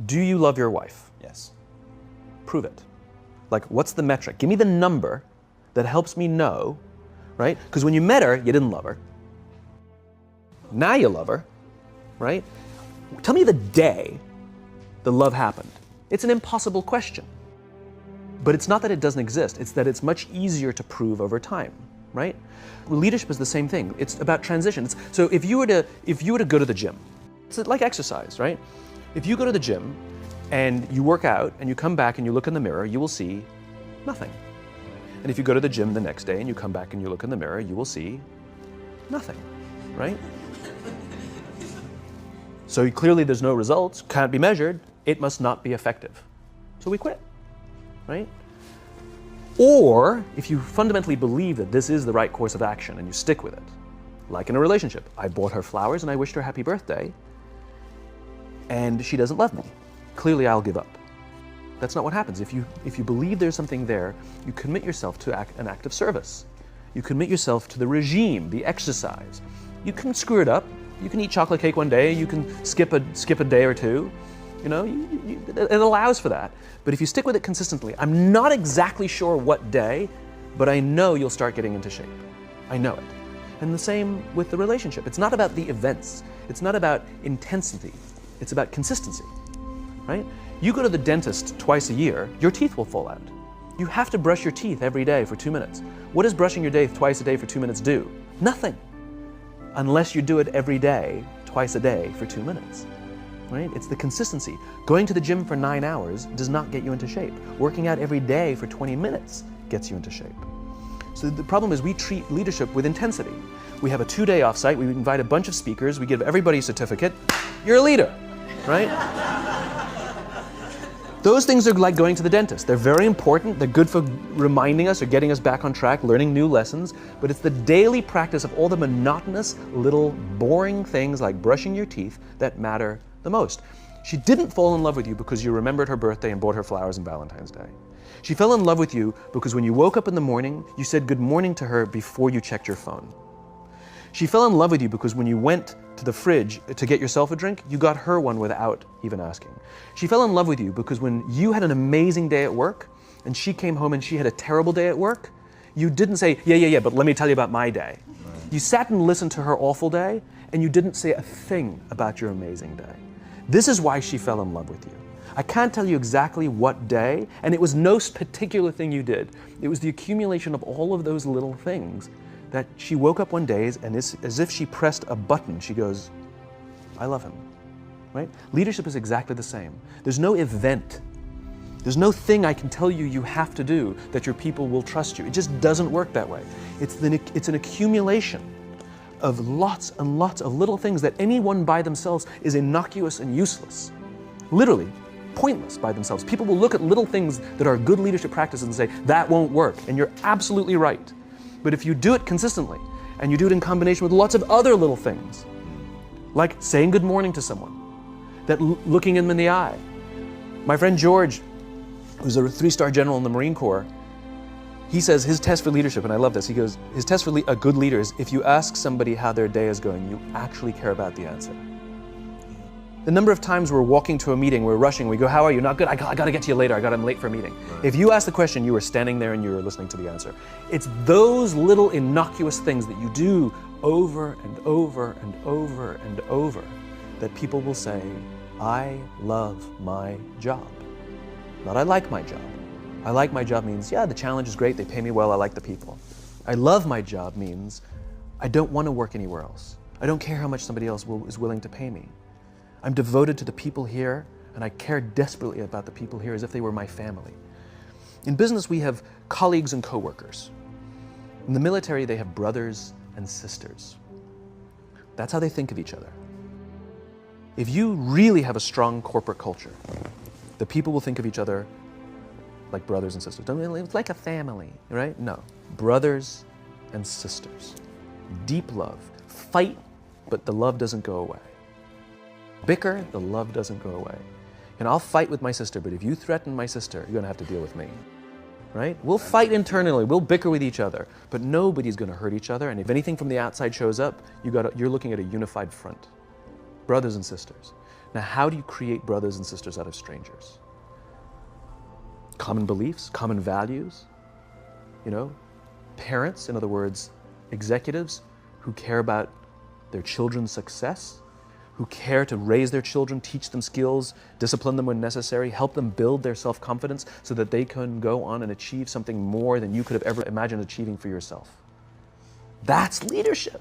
Do you love your wife? Yes. Prove it. Like, what's the metric? Give me the number that helps me know, right? Because when you met her, you didn't love her. Now you love her, right? Tell me the day the love happened. It's an impossible question. But it's not that it doesn't exist, it's that it's much easier to prove over time, right? Leadership is the same thing. It's about transition. So if you were to go to the gym, it's like exercise, right? If you go to the gym and you work out and you come back and you look in the mirror, you will see nothing. And if you go to the gym the next day and you come back and you look in the mirror, you will see nothing, right? So clearly there's no results, can't be measured, it must not be effective. So we quit, right? Or if you fundamentally believe that this is the right course of action and you stick with it, like in a relationship, I bought her flowers and I wished her happy birthday, and she doesn't love me. Clearly I'll give up. That's not what happens. If you believe there's something there, you commit yourself to an act of service. You commit yourself to the regime, the exercise. You can screw it up. You can eat chocolate cake one day, you can skip a day or two. You know, it allows for that. But if you stick with it consistently, I'm not exactly sure what day, but I know you'll start getting into shape. I know it. And the same with the relationship. It's not about the events. It's not about intensity. It's about consistency, right? You go to the dentist twice a year, your teeth will fall out. You have to brush your teeth every day for 2 minutes. What does brushing your teeth twice a day for 2 minutes do? Nothing. Unless you do it every day, twice a day for 2 minutes, right? It's the consistency. Going to the gym for 9 hours does not get you into shape. Working out every day for 20 minutes gets you into shape. So the problem is we treat leadership with intensity. We have a 2-day offsite, we invite a bunch of speakers, we give everybody a certificate, you're a leader, right? Those things are like going to the dentist. They're very important, they're good for reminding us or getting us back on track, learning new lessons, but it's the daily practice of all the monotonous, little, boring things like brushing your teeth that matter the most. She didn't fall in love with you because you remembered her birthday and bought her flowers on Valentine's Day. She fell in love with you because when you woke up in the morning, you said good morning to her before you checked your phone. She fell in love with you because when you went to the fridge to get yourself a drink, you got her one without even asking. She fell in love with you because when you had an amazing day at work and she came home and she had a terrible day at work, you didn't say, yeah, but let me tell you about my day. Right. You sat and listened to her awful day and you didn't say a thing about your amazing day. This is why she fell in love with you. I can't tell you exactly what day, and it was no particular thing you did. It was the accumulation of all of those little things that she woke up one day and as if she pressed a button, she goes, I love him, right? Leadership is exactly the same. There's no event. There's no thing I can tell you you have to do that your people will trust you. It just doesn't work that way. It's an accumulation of lots and lots of little things that anyone by themselves is innocuous and useless. Literally, pointless by themselves. People will look at little things that are good leadership practices and say, that won't work, and you're absolutely right. But if you do it consistently, and you do it in combination with lots of other little things, like saying good morning to someone, that looking them in the eye. My friend George, who's a 3-star general in the Marine Corps, he says his test for leadership, and I love this, he goes, his test for a good leader is if you ask somebody how their day is going, you actually care about the answer. The number of times we're walking to a meeting, we're rushing, we go, how are you? Not good, I got to get to you later, I'm late for a meeting. Right. If you ask the question, you are standing there and you are listening to the answer. It's those little innocuous things that you do over and over and over and over that people will say, I love my job. Not I like my job. I like my job means, yeah, the challenge is great, they pay me well, I like the people. I love my job means, I don't want to work anywhere else. I don't care how much somebody else is willing to pay me. I'm devoted to the people here, and I care desperately about the people here as if they were my family. In business, we have colleagues and coworkers. In the military, they have brothers and sisters. That's how they think of each other. If you really have a strong corporate culture, the people will think of each other like brothers and sisters. It's like a family, right? No, brothers and sisters. Deep love. Fight, but the love doesn't go away. Bicker, the love doesn't go away. And I'll fight with my sister, but if you threaten my sister, you're gonna have to deal with me, right? We'll fight internally, we'll bicker with each other, but nobody's gonna hurt each other, and if anything from the outside shows up, you're looking at a unified front. Brothers and sisters. Now, how do you create brothers and sisters out of strangers? Common beliefs, common values, parents, in other words, executives who care about their children's success, who care to raise their children, teach them skills, discipline them when necessary, help them build their self-confidence so that they can go on and achieve something more than you could have ever imagined achieving for yourself. That's leadership.